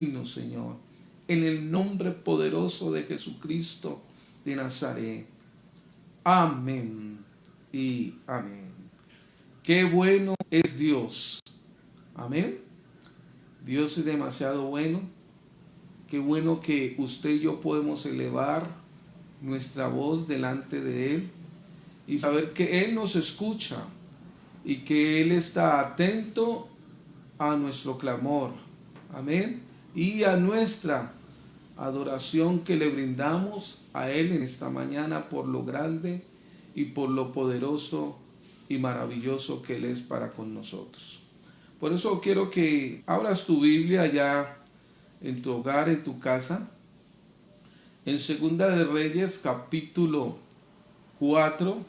Señor, en el nombre poderoso de Jesucristo de Nazaret. Amén y amén. Qué bueno es Dios. Amén. Dios es demasiado bueno. Qué bueno que usted y yo podemos elevar nuestra voz delante de Él y saber que Él nos escucha y que Él está atento a nuestro clamor. Amén. Y a nuestra adoración que le brindamos a Él en esta mañana por lo grande y por lo poderoso y maravilloso que Él es para con nosotros. Por eso quiero que abras tu Biblia allá en tu hogar, en tu casa, en Segunda de Reyes, capítulo 4,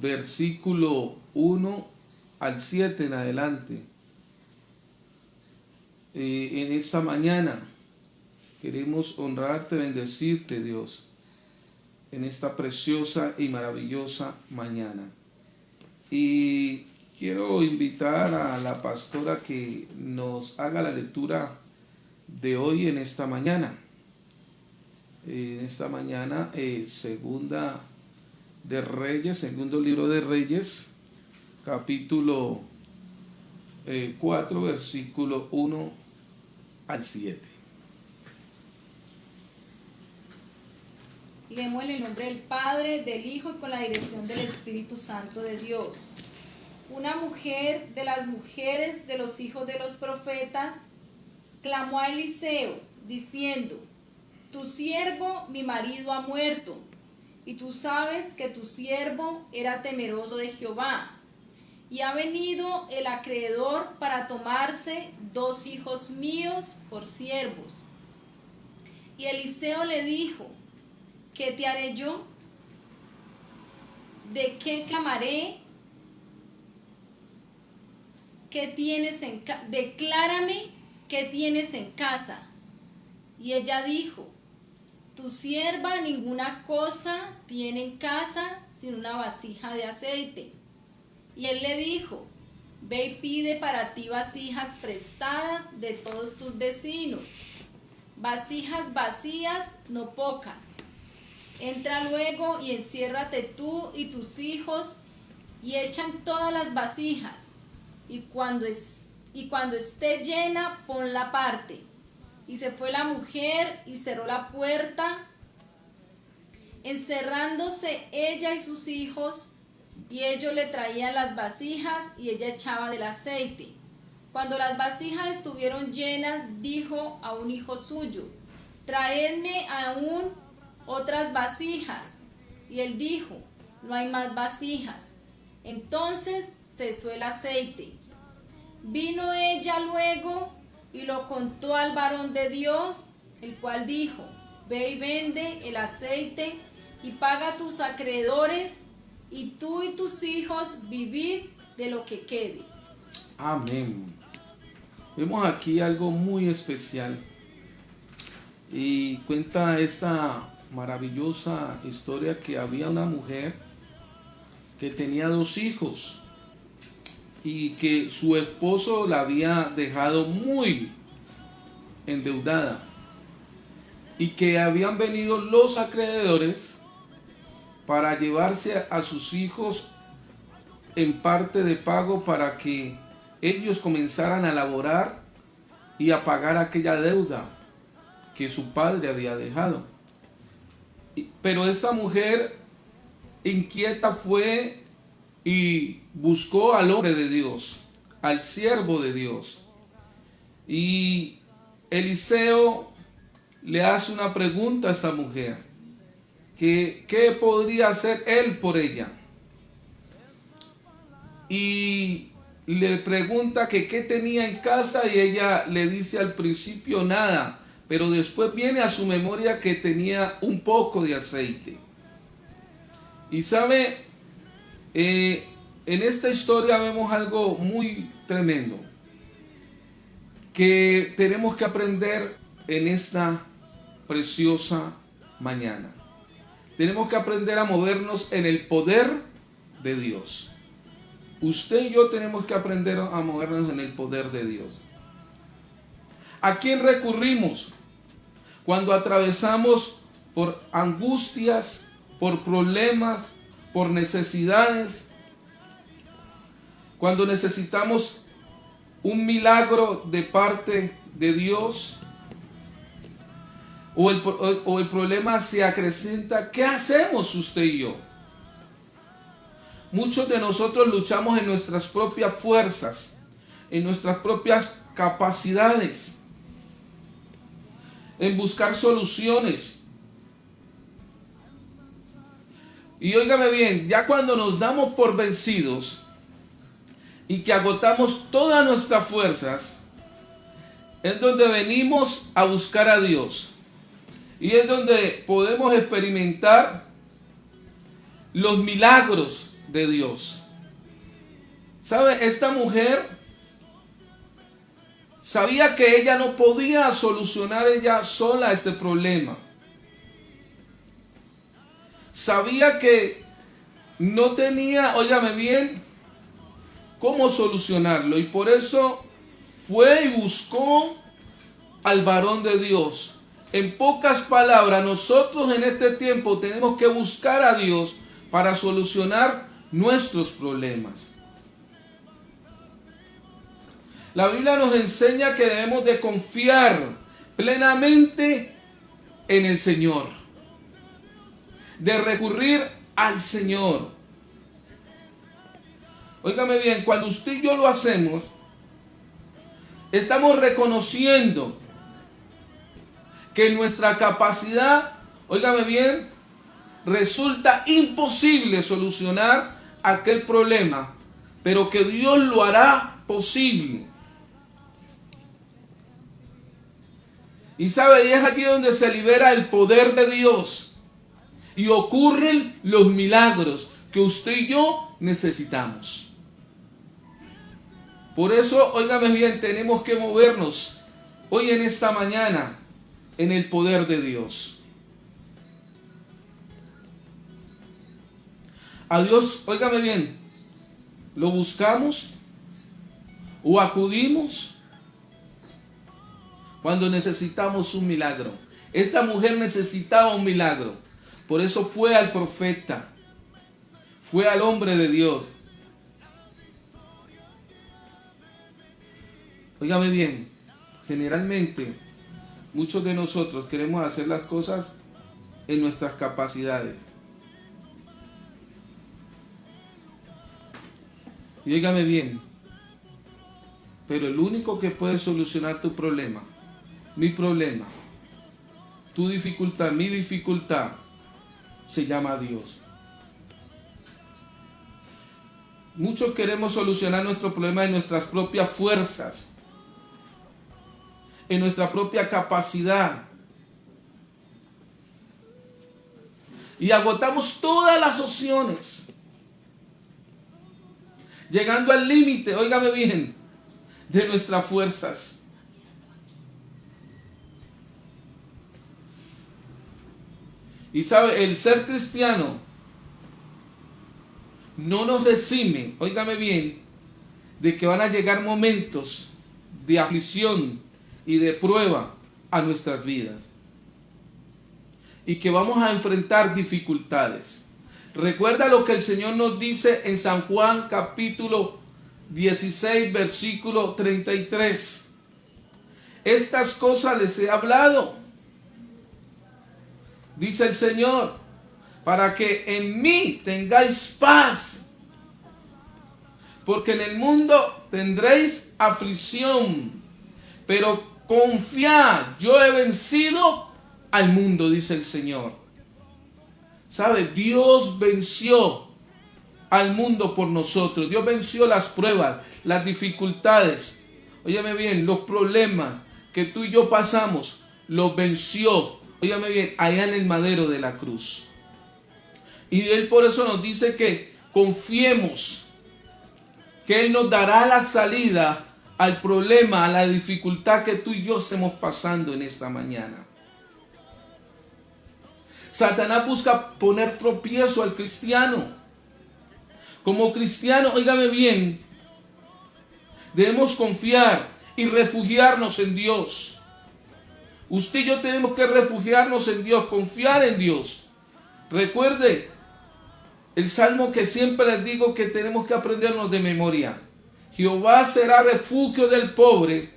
versículo 1 al 7 en adelante. En esta mañana queremos honrarte, bendecirte, Dios, en esta preciosa y maravillosa mañana. Y quiero invitar a la pastora que nos haga la lectura de hoy en esta mañana. En esta mañana, Segunda de Reyes, segundo libro de Reyes, capítulo 4, versículo 1 al 7. Leemos en el nombre del Padre, del Hijo y con la dirección del Espíritu Santo de Dios. Una mujer de las mujeres de los hijos de los profetas clamó a Eliseo, diciendo: Tu siervo, mi marido, ha muerto, y tú sabes que tu siervo era temeroso de Jehová. Y ha venido el acreedor para tomarse 2 hijos míos por siervos. Y Eliseo le dijo: ¿Qué te haré yo? ¿De qué clamaré? ¿Qué tienes Declárame qué tienes en casa. Y ella dijo: Tu sierva ninguna cosa tiene en casa sino una vasija de aceite. Y él le dijo: Ve y pide para ti vasijas prestadas de todos tus vecinos, vasijas vacías, no pocas. Entra luego y enciérrate tú y tus hijos y echan todas las vasijas, y cuando esté llena, ponla aparte. Y se fue la mujer y cerró la puerta, encerrándose ella y sus hijos, y ellos le traían las vasijas y ella echaba del aceite. Cuando las vasijas estuvieron llenas, dijo a un hijo suyo: Traedme aún otras vasijas. Y él dijo: No hay más vasijas. Entonces cesó el aceite. Vino ella luego y lo contó al varón de Dios, el cual dijo: Ve y vende el aceite y paga a tus acreedores, y tú y tus hijos vivid de lo que quede. Amén. Vemos aquí algo muy especial y cuenta esta maravillosa historia que había una mujer que tenía 2 hijos y que su esposo la había dejado muy endeudada y que habían venido los acreedores para llevarse a sus hijos en parte de pago para que ellos comenzaran a laborar y a pagar aquella deuda que su padre había dejado. Pero esta mujer inquieta fue y buscó al hombre de Dios, al siervo de Dios. Y Eliseo le hace una pregunta a esta mujer. ¿Qué podría hacer él por ella? Y le pregunta que qué tenía en casa y ella le dice al principio nada, pero después viene a su memoria que tenía un poco de aceite. Y sabe, en esta historia vemos algo muy tremendo que tenemos que aprender en esta preciosa mañana. Tenemos que aprender a movernos en el poder de Dios. Usted y yo tenemos que aprender a movernos en el poder de Dios. ¿A quién recurrimos cuando atravesamos por angustias, por problemas, por necesidades? Cuando necesitamos un milagro de parte de Dios, o el problema se acrecenta, ¿qué hacemos usted y yo? Muchos de nosotros luchamos en nuestras propias fuerzas, en nuestras propias capacidades, en buscar soluciones. Y óigame bien, ya cuando nos damos por vencidos y que agotamos todas nuestras fuerzas, es donde venimos a buscar a Dios. Y es donde podemos experimentar los milagros de Dios. ¿Sabe? Esta mujer sabía que ella no podía solucionar ella sola este problema. Sabía que no tenía, óigame bien, cómo solucionarlo. Y por eso fue y buscó al varón de Dios. En pocas palabras, nosotros en este tiempo tenemos que buscar a Dios para solucionar nuestros problemas. La Biblia nos enseña que debemos de confiar plenamente en el Señor, de recurrir al Señor. Óigame bien, cuando usted y yo lo hacemos, estamos reconociendo que nuestra capacidad, óigame bien, resulta imposible solucionar aquel problema, pero que Dios lo hará posible. Y sabe, y es aquí donde se libera el poder de Dios y ocurren los milagros que usted y yo necesitamos. Por eso, óigame bien, tenemos que movernos hoy en esta mañana en el poder de Dios. A Dios, óigame bien, ¿lo buscamos o acudimos cuando necesitamos un milagro? Esta mujer necesitaba un milagro, por eso fue al profeta, fue al hombre de Dios. Óigame bien, generalmente muchos de nosotros queremos hacer las cosas en nuestras capacidades. Y óigame bien, pero el único que puede solucionar tu problema, mi problema, tu dificultad, mi dificultad, se llama Dios. Muchos queremos solucionar nuestro problema en nuestras propias fuerzas, en nuestra propia capacidad. Y agotamos todas las opciones, llegando al límite, óigame bien, de nuestras fuerzas. Y sabe, el ser cristiano no nos exime, óigame bien, de que van a llegar momentos de aflicción y de prueba a nuestras vidas. Y que vamos a enfrentar dificultades. Recuerda lo que el Señor nos dice en San Juan capítulo 16, versículo 33. Estas cosas les he hablado, dice el Señor, para que en mí tengáis paz. Porque en el mundo tendréis aflicción, pero confiad, yo he vencido al mundo, dice el Señor. ¿Sabe? Dios venció al mundo por nosotros. Dios venció las pruebas, las dificultades. Óyeme bien, los problemas que tú y yo pasamos, los venció. Óyeme bien, allá en el madero de la cruz. Y Él por eso nos dice que confiemos, que Él nos dará la salida al problema, a la dificultad que tú y yo estemos pasando en esta mañana. Satanás busca poner tropiezo al cristiano. Como cristiano, óigame bien, debemos confiar y refugiarnos en Dios. Usted y yo tenemos que refugiarnos en Dios, confiar en Dios. Recuerde el salmo que siempre les digo que tenemos que aprendernos de memoria. Jehová será refugio del pobre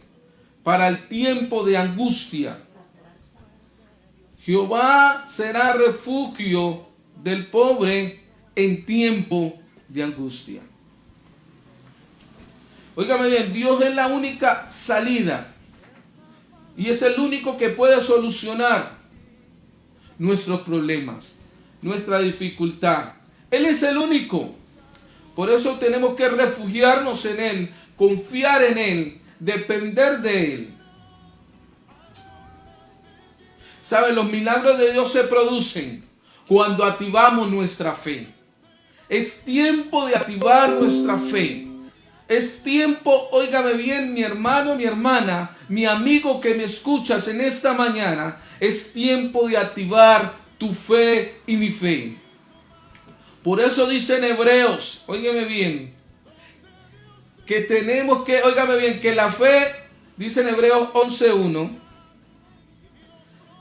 para el tiempo de angustia. Jehová será refugio del pobre en tiempo de angustia. Óigame bien, Dios es la única salida y es el único que puede solucionar nuestros problemas, nuestra dificultad. Él es el único. Por eso tenemos que refugiarnos en Él, confiar en Él, depender de Él. ¿Sabe? Los milagros de Dios se producen cuando activamos nuestra fe. Es tiempo de activar nuestra fe. Es tiempo, óigame bien, mi hermano, mi hermana, mi amigo que me escuchas en esta mañana, es tiempo de activar tu fe y mi fe. Por eso dice en Hebreos, óigame bien, que tenemos que, óigame bien, que la fe, dice en Hebreos 11:1,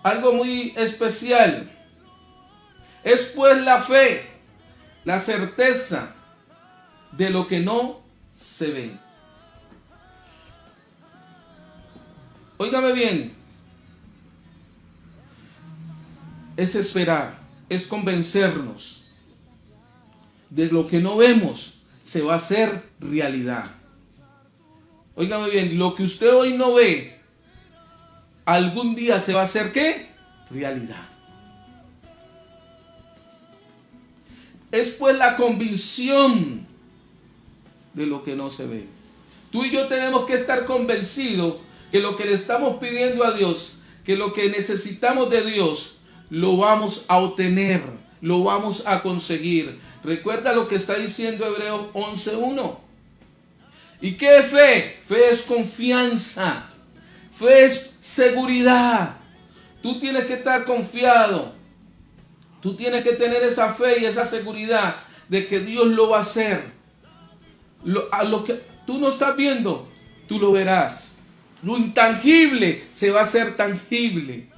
algo muy especial. Es pues la fe, la certeza de lo que no se ve. Óigame bien, es esperar, es convencernos de lo que no vemos se va a hacer realidad. Óigame bien, lo que usted hoy no ve, algún día se va a hacer ¿qué? Realidad. Es pues la convicción de lo que no se ve. Tú y yo tenemos que estar convencidos que lo que le estamos pidiendo a Dios, que lo que necesitamos de Dios, lo vamos a obtener, lo vamos a conseguir. Recuerda lo que está diciendo Hebreos 11:1. ¿Y qué es fe? Fe es confianza. Fe es seguridad. Tú tienes que estar confiado. Tú tienes que tener esa fe y esa seguridad de que Dios lo va a hacer. A lo que tú no estás viendo, tú lo verás. Lo intangible se va a hacer tangible.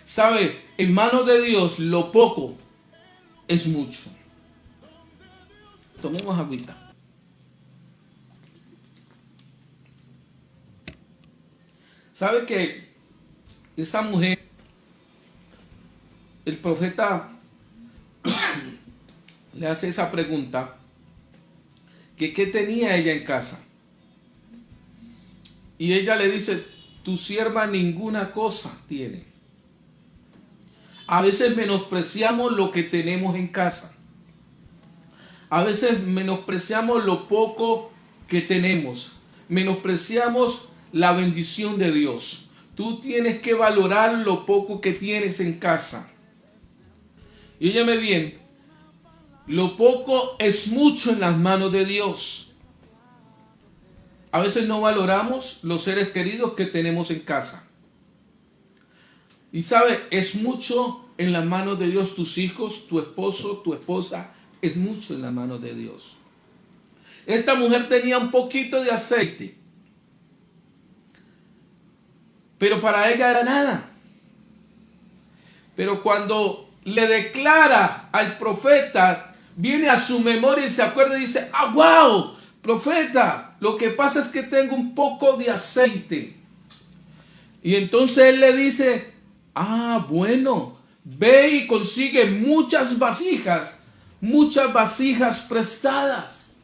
¿Sabe? En manos de Dios lo poco es mucho. Tomemos agüita. ¿Sabe que esa mujer, el profeta le hace esa pregunta, que qué tenía ella en casa? Y ella le dice, tu sierva ninguna cosa tiene. A veces menospreciamos lo que tenemos en casa. A veces menospreciamos lo poco que tenemos. Menospreciamos la bendición de Dios. Tú tienes que valorar lo poco que tienes en casa. Y óyeme bien, lo poco es mucho en las manos de Dios. A veces no valoramos los seres queridos que tenemos en casa. Y sabe, es mucho en las manos de Dios, tus hijos, tu esposo, tu esposa, es mucho en las manos de Dios. Esta mujer tenía un poquito de aceite, pero para ella era nada. Pero cuando le declara al profeta, viene a su memoria y se acuerda y dice, wow, profeta, lo que pasa es que tengo un poco de aceite. Y entonces él le dice, bueno, ve y consigue muchas vasijas prestadas.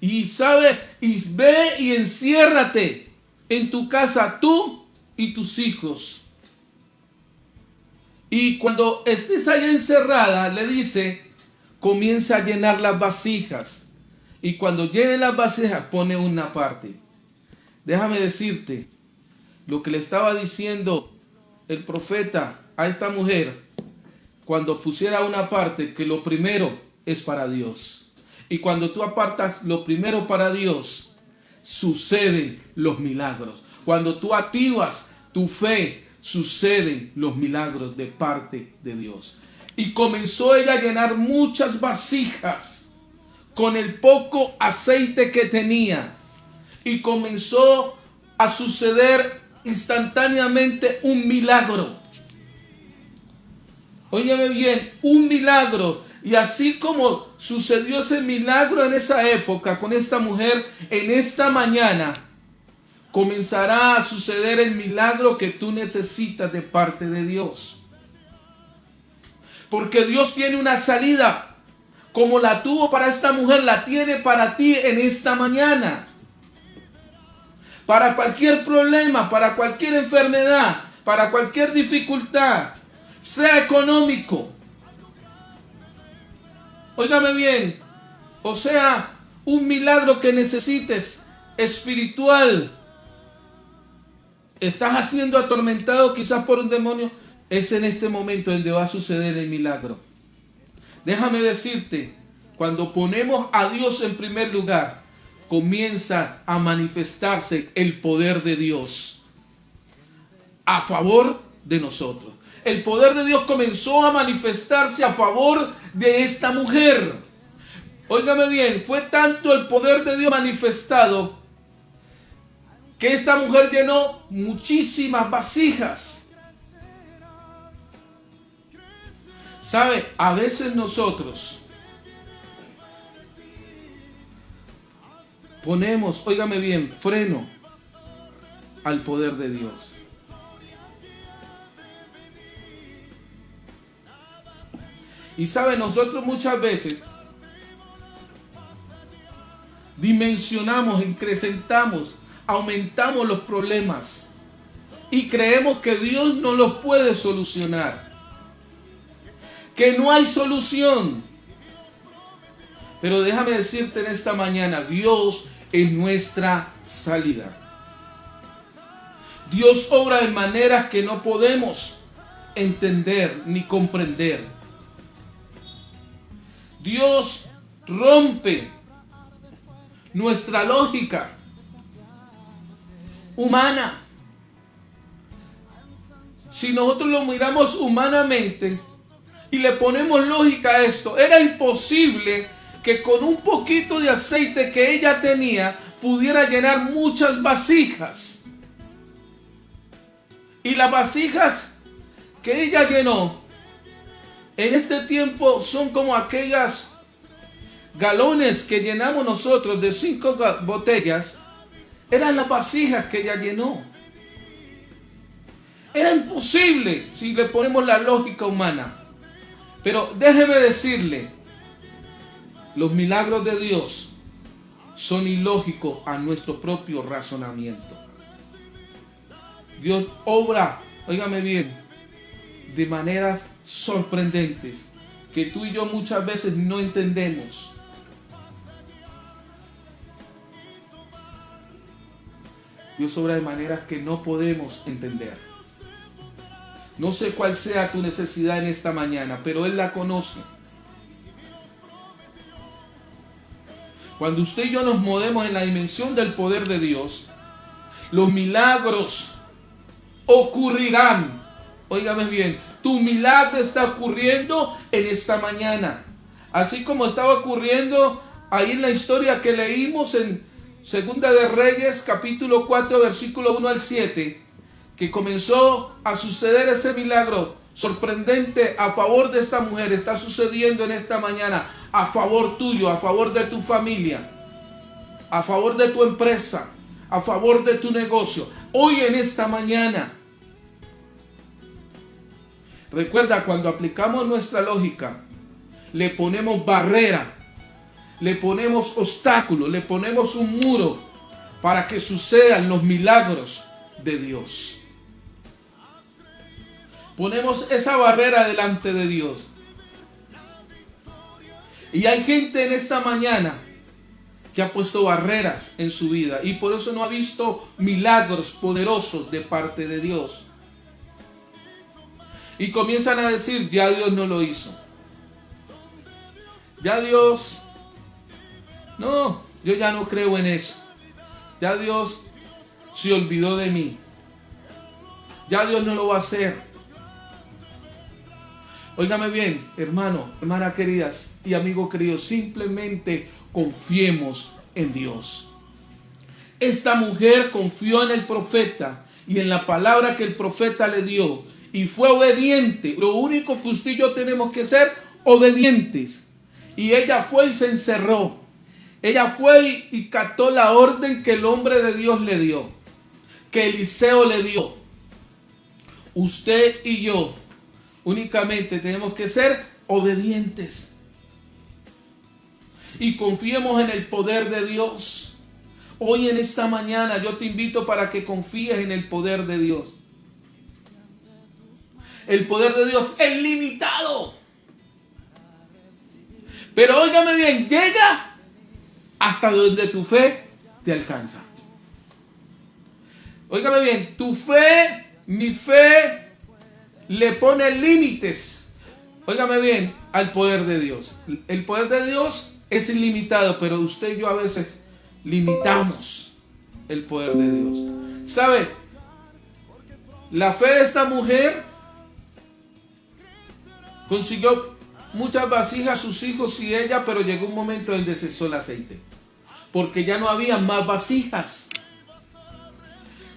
Y sabe, y ve y enciérrate en tu casa, tú y tus hijos. Y cuando estés ahí encerrada, le dice, comienza a llenar las vasijas. Y cuando llene las vasijas, pone una parte. Déjame decirte lo que le estaba diciendo el profeta a esta mujer, cuando pusiera una parte, que lo primero es para Dios. Y cuando tú apartas lo primero para Dios, suceden los milagros. Cuando tú activas tu fe, suceden los milagros de parte de Dios. Y comenzó ella a llenar muchas vasijas con el poco aceite que tenía. Y comenzó a suceder instantáneamente un milagro. Óyeme bien, un milagro. Y así como sucedió ese milagro en esa época con esta mujer, en esta mañana comenzará a suceder el milagro que tú necesitas de parte de Dios. Porque Dios tiene una salida, como la tuvo para esta mujer, la tiene para ti en esta mañana. Para cualquier problema, para cualquier enfermedad, para cualquier dificultad, sea económico, óigame bien, o sea, un milagro que necesites, espiritual, estás siendo atormentado quizás por un demonio, es en este momento donde va a suceder el milagro. Déjame decirte, cuando ponemos a Dios en primer lugar, comienza a manifestarse el poder de Dios a favor de nosotros. El poder de Dios comenzó a manifestarse a favor de esta mujer. Óigame bien, fue tanto el poder de Dios manifestado que esta mujer llenó muchísimas vasijas. ¿Sabe? A veces nosotros ponemos, óigame bien, freno al poder de Dios. Y sabe, nosotros muchas veces dimensionamos, incrementamos, aumentamos los problemas y creemos que Dios no los puede solucionar, que no hay solución. Pero déjame decirte en esta mañana, Dios es nuestra salida. Dios obra de maneras que no podemos entender ni comprender. Dios rompe nuestra lógica humana. Si nosotros lo miramos humanamente y le ponemos lógica a esto, era imposible que con un poquito de aceite que ella tenía pudiera llenar muchas vasijas. Y las vasijas que ella llenó en este tiempo son como aquellas galones que llenamos nosotros de 5 botellas. Eran las vasijas que ella llenó. Era imposible si le ponemos la lógica humana. Pero déjeme decirle, los milagros de Dios son ilógicos a nuestro propio razonamiento. Dios obra, óigame bien, de maneras sorprendentes que tú y yo muchas veces no entendemos. Dios obra de maneras que no podemos entender. No sé cuál sea tu necesidad en esta mañana, pero Él la conoce. Cuando usted y yo nos movemos en la dimensión del poder de Dios, los milagros ocurrirán. Óigame bien, tu milagro está ocurriendo en esta mañana. Así como estaba ocurriendo ahí en la historia que leímos en Segunda de Reyes, capítulo 4, versículo 1 al 7, que comenzó a suceder ese milagro sorprendente a favor de esta mujer, está sucediendo en esta mañana a favor tuyo, a favor de tu familia, a favor de tu empresa, a favor de tu negocio. Hoy en esta mañana, recuerda, cuando aplicamos nuestra lógica, le ponemos barrera, le ponemos obstáculo, le ponemos un muro para que sucedan los milagros de Dios. Ponemos esa barrera delante de Dios. Y hay gente en esta mañana que ha puesto barreras en su vida y por eso no ha visto milagros poderosos de parte de Dios. Y comienzan a decir, ya Dios no lo hizo. Ya Dios, no, yo ya no creo en eso. Ya Dios se olvidó de mí. Ya Dios no lo va a hacer. Óigame bien, hermano, hermana queridas y amigo querido, simplemente confiemos en Dios. Esta mujer confió en el profeta y en la palabra que el profeta le dio y fue obediente. Lo único que usted y yo tenemos que ser obedientes. Y ella fue y se encerró. Ella fue y cató la orden que el hombre de Dios le dio, que Eliseo le dio. Usted y yo únicamente tenemos que ser obedientes. Y confiemos en el poder de Dios. Hoy en esta mañana yo te invito para que confíes en el poder de Dios. El poder de Dios es limitado. Pero óigame bien, llega hasta donde tu fe te alcanza. Óigame bien, tu fe, mi fe, le pone límites. Óigame bien, al poder de Dios. El poder de Dios es ilimitado, pero usted y yo a veces limitamos el poder de Dios. ¿Sabe? La fe de esta mujer consiguió muchas vasijas, sus hijos y ella, pero llegó un momento donde cesó el aceite, porque ya no había más vasijas.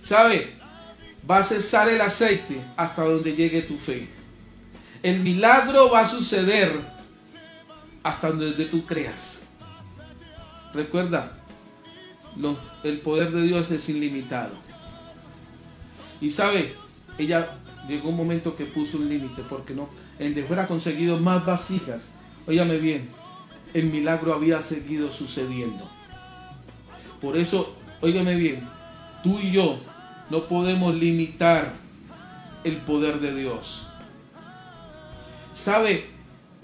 ¿Sabe? Va a cesar el aceite hasta donde llegue tu fe. El milagro va a suceder hasta donde tú creas. Recuerda, el poder de Dios es ilimitado. Y sabe, ella llegó un momento que puso un límite, porque no, en de fuera conseguido más vasijas, óigame bien, el milagro había seguido sucediendo. Por eso, óigame bien, tú y yo no podemos limitar el poder de Dios. ¿Sabe?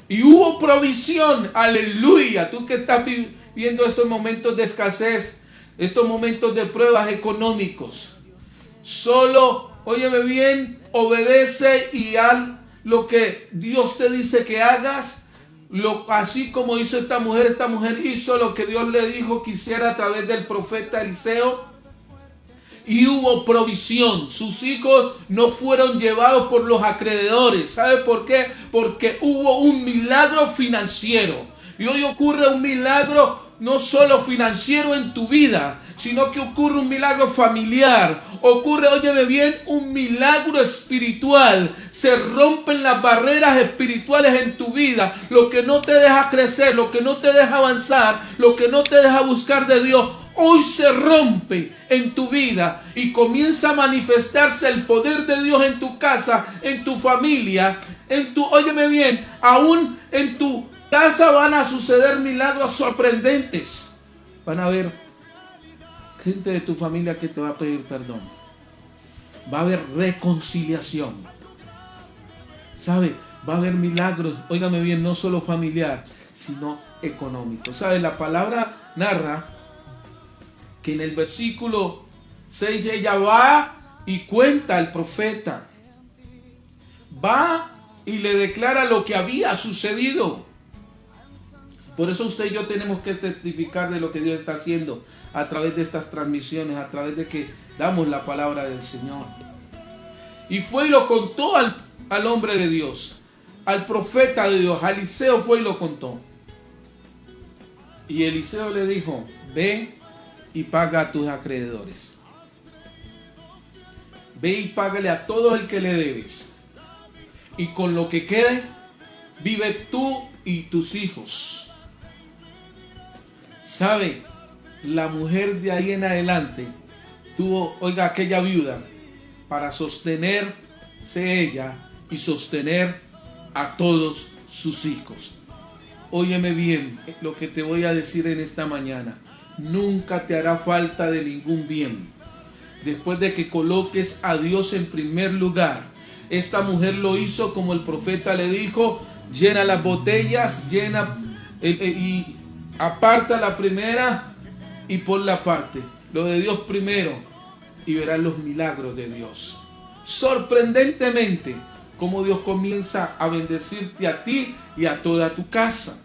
Y hubo provisión, aleluya. Tú que estás viviendo estos momentos de escasez, estos momentos de pruebas económicos, solo, óyeme bien, obedece y haz lo que Dios te dice que hagas. Así como hizo esta mujer hizo lo que Dios le dijo que hiciera a través del profeta Eliseo. Y hubo provisión. Sus hijos no fueron llevados por los acreedores. ¿Sabe por qué? Porque hubo un milagro financiero. Y hoy ocurre un milagro no solo financiero en tu vida, sino que ocurre un milagro familiar. Ocurre, óyeme bien, un milagro espiritual. Se rompen las barreras espirituales en tu vida. Lo que no te deja crecer, lo que no te deja avanzar, lo que no te deja buscar de Dios, hoy se rompe en tu vida y comienza a manifestarse el poder de Dios en tu casa, en tu familia, óyeme bien, aún en tu casa van a suceder milagros sorprendentes. Van a haber gente de tu familia que te va a pedir perdón. Va a haber reconciliación. ¿Sabe? Va a haber milagros, óigame bien, no solo familiar, sino económico. ¿Sabe? La palabra narra que en el versículo 6 ella va y cuenta al profeta. Va y le declara lo que había sucedido. Por eso usted y yo tenemos que testificar de lo que Dios está haciendo a través de estas transmisiones, a través de que damos la palabra del Señor. Y fue y lo contó al hombre de Dios, al profeta de Dios. A Eliseo fue y lo contó. Y Eliseo le dijo: ve y paga a tus acreedores. Ve y págale a todo el que le debes. Y con lo que quede, vive tú y tus hijos. ¿Sabe? La mujer de ahí en adelante tuvo, oiga, aquella viuda, para sostenerse ella y sostener a todos sus hijos. Óyeme bien lo que te voy a decir en esta mañana. Nunca te hará falta de ningún bien. Después de que coloques a Dios en primer lugar. Esta mujer lo hizo como el profeta le dijo: llena las botellas, llena y aparta la primera y pon la parte. Lo de Dios primero y verás los milagros de Dios. Sorprendentemente, como Dios comienza a bendecirte a ti y a toda tu casa.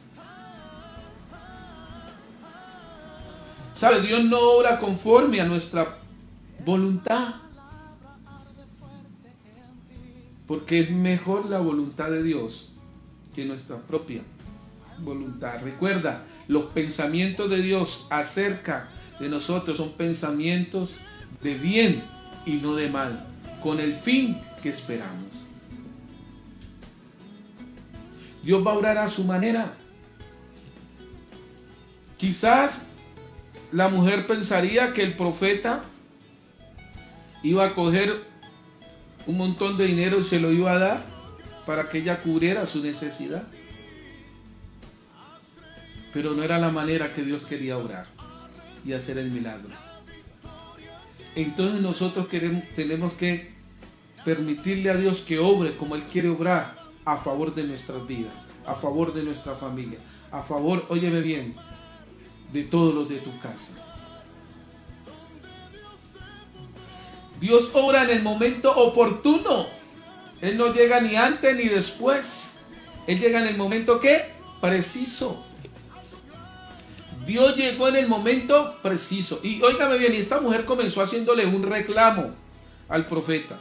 ¿Sabe? Dios no obra conforme a nuestra voluntad, porque es mejor la voluntad de Dios que nuestra propia voluntad. Recuerda, los pensamientos de Dios acerca de nosotros son pensamientos de bien y no de mal, con el fin que esperamos. Dios va a obrar a su manera. Quizás la mujer pensaría que el profeta iba a coger un montón de dinero y se lo iba a dar para que ella cubriera su necesidad. Pero no era la manera que Dios quería obrar y hacer el milagro. Entonces nosotros tenemos que permitirle a Dios que obre como Él quiere obrar a favor de nuestras vidas, a favor de nuestra familia, a favor, óyeme bien, de todos los de tu casa. Dios obra en el momento oportuno. Él no llega ni antes ni después. Él llega en el momento ¿qué? Preciso. Dios llegó en el momento preciso. Y óigame bien, esta mujer comenzó haciéndole un reclamo al profeta,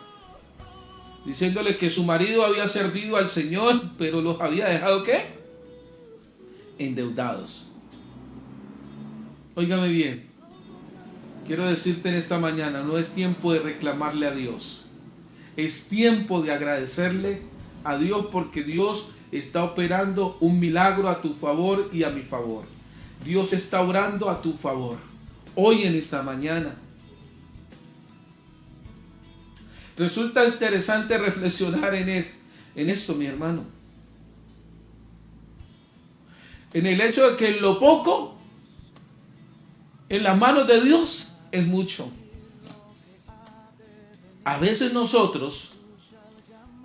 diciéndole que su marido había servido al Señor, pero los había dejado ¿qué? Endeudados. Óigame bien, quiero decirte en esta mañana, no es tiempo de reclamarle a Dios. Es tiempo de agradecerle a Dios porque Dios está operando un milagro a tu favor y a mi favor. Dios está orando a tu favor hoy en esta mañana. Resulta interesante reflexionar en esto, mi hermano. En el hecho de que en lo poco, en las manos de Dios, es mucho. A veces nosotros,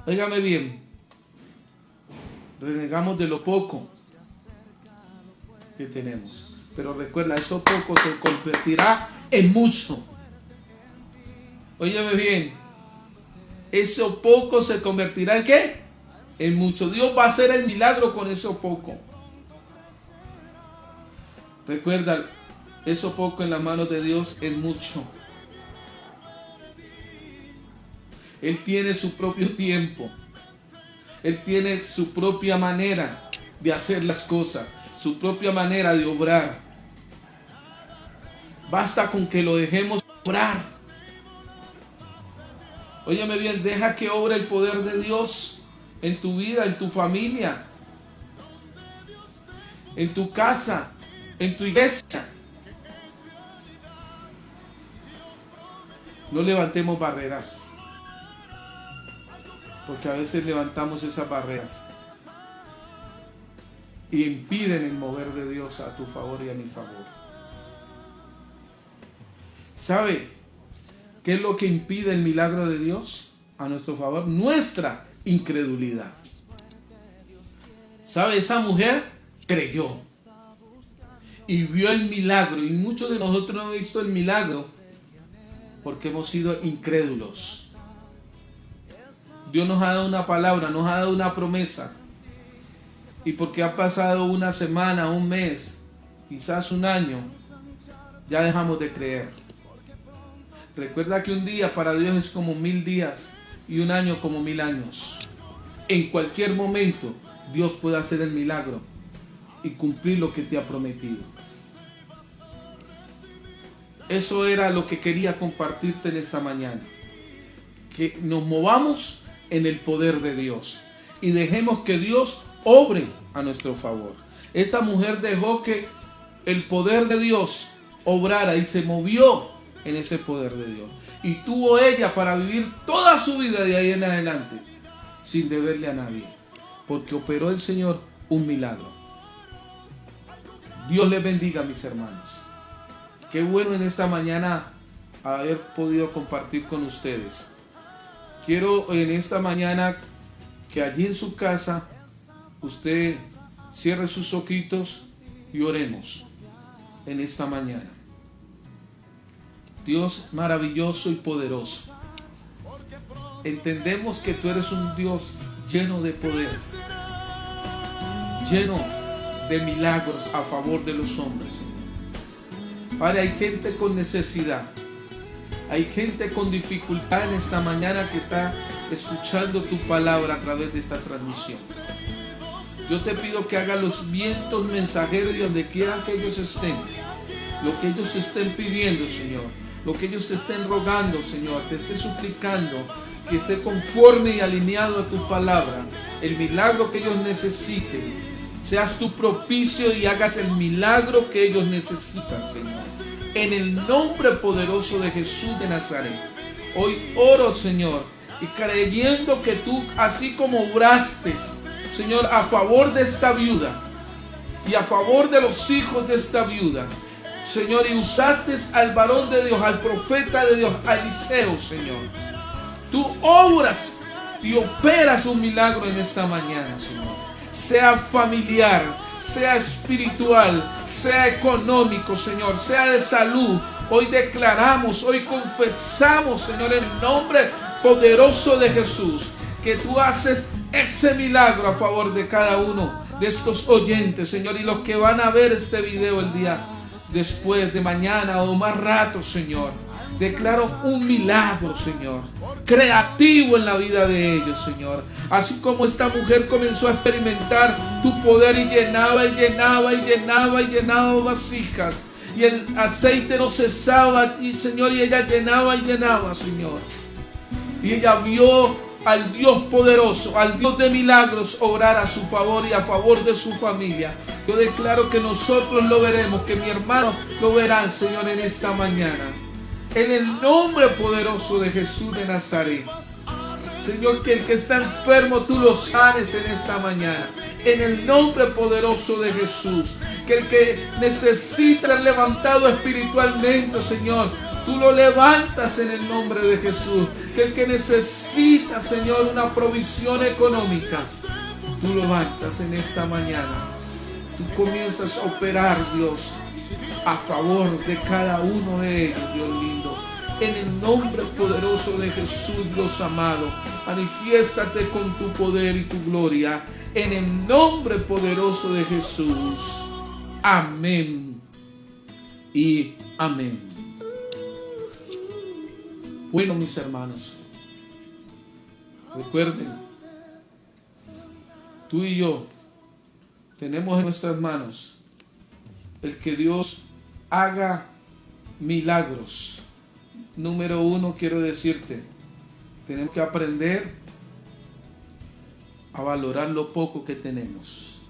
óigame bien, renegamos de lo poco que tenemos. Pero recuerda, eso poco se convertirá en mucho. Óyeme bien, eso poco se convertirá en ¿qué? En mucho. Dios va a hacer el milagro con eso poco. Recuerda, eso poco en las manos de Dios es mucho. Él tiene su propio tiempo. Él tiene su propia manera de hacer las cosas, su propia manera de obrar. Basta con que lo dejemos obrar. Óyeme bien, deja que obre el poder de Dios en tu vida, en tu familia, en tu casa, en tu iglesia. No levantemos barreras, porque a veces levantamos esas barreras y impiden el mover de Dios a tu favor y a mi favor. ¿Sabe qué es lo que impide el milagro de Dios a nuestro favor? Nuestra incredulidad. ¿Sabe? Esa mujer creyó y vio el milagro, y muchos de nosotros no hemos visto el milagro porque hemos sido incrédulos. Dios nos ha dado una palabra, nos ha dado una promesa, y porque ha pasado una semana, un mes, quizás un año, ya dejamos de creer. Recuerda que un día para Dios es como 1000 días y un año como 1000 años. En cualquier momento Dios puede hacer el milagro y cumplir lo que te ha prometido. Eso era lo que quería compartirte en esta mañana. Que nos movamos en el poder de Dios y dejemos que Dios obre a nuestro favor. Esta mujer dejó que el poder de Dios obrara y se movió en ese poder de Dios. Y tuvo ella para vivir toda su vida de ahí en adelante sin deberle a nadie, porque operó el Señor un milagro. Dios les bendiga, mis hermanos. Qué bueno en esta mañana haber podido compartir con ustedes. Quiero en esta mañana que allí en su casa usted cierre sus ojitos y oremos en esta mañana. Dios maravilloso y poderoso, entendemos que tú eres un Dios lleno de poder, lleno de milagros a favor de los hombres. Padre, hay gente con necesidad, hay gente con dificultad en esta mañana que está escuchando tu palabra a través de esta transmisión. Yo te pido que haga los vientos mensajeros y donde quieran que ellos estén, lo que ellos estén pidiendo, Señor, lo que ellos estén rogando, Señor, te esté suplicando, que esté conforme y alineado a tu palabra, el milagro que ellos necesiten. Seas tú propicio y hagas el milagro que ellos necesitan, Señor. En el nombre poderoso de Jesús de Nazaret. Hoy oro, Señor, y creyendo que tú, así como obraste, Señor, a favor de esta viuda y a favor de los hijos de esta viuda, Señor, y usaste al varón de Dios, al profeta de Dios, a Eliseo, Señor. Tú obras y operas un milagro en esta mañana, Señor. Sea familiar, sea espiritual, sea económico, Señor, sea de salud. Hoy declaramos, hoy confesamos, Señor, en el nombre poderoso de Jesús, que tú haces ese milagro a favor de cada uno de estos oyentes, Señor, y los que van a ver este video el día después de mañana o más rato, Señor. Declaro un milagro, Señor, creativo en la vida de ellos, Señor. Así como esta mujer comenzó a experimentar tu poder y llenaba y llenaba y llenaba y llenaba vasijas, y el aceite no cesaba, y Señor, y ella llenaba y llenaba, Señor. Y ella vio al Dios poderoso, al Dios de milagros, obrar a su favor y a favor de su familia. Yo declaro que nosotros lo veremos, que mi hermano lo verán, Señor, en esta mañana. En el nombre poderoso de Jesús de Nazaret. Señor, que el que está enfermo tú lo sanes en esta mañana. En el nombre poderoso de Jesús. Que el que necesita ser levantado espiritualmente, Señor, tú lo levantas en el nombre de Jesús. Que el que necesita, Señor, una provisión económica, tú lo levantas en esta mañana. Tú comienzas a operar, Dios, a favor de cada uno de ellos, Dios lindo. En el nombre poderoso de Jesús, Dios amado, manifiéstate con tu poder y tu gloria. En el nombre poderoso de Jesús. Amén y amén. Bueno, mis hermanos, recuerden, tú y yo tenemos en nuestras manos el que Dios haga milagros. Número uno, quiero decirte, tenemos que aprender a valorar lo poco que tenemos.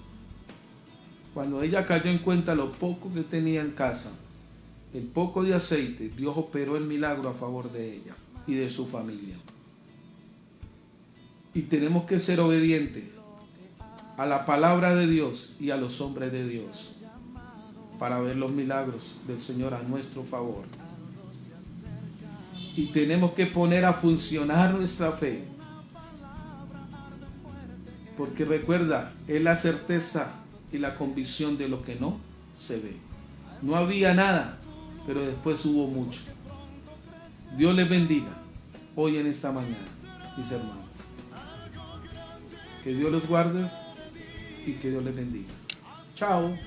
Cuando ella cayó en cuenta lo poco que tenía en casa, el poco de aceite, Dios operó el milagro a favor de ella y de su familia. Y tenemos que ser obedientes a la palabra de Dios y a los hombres de Dios para ver los milagros del Señor a nuestro favor. Y tenemos que poner a funcionar nuestra fe. Porque recuerda, es la certeza y la convicción de lo que no se ve. No había nada, pero después hubo mucho. Dios les bendiga hoy en esta mañana, mis hermanos. Que Dios los guarde y que Dios les bendiga. Chao.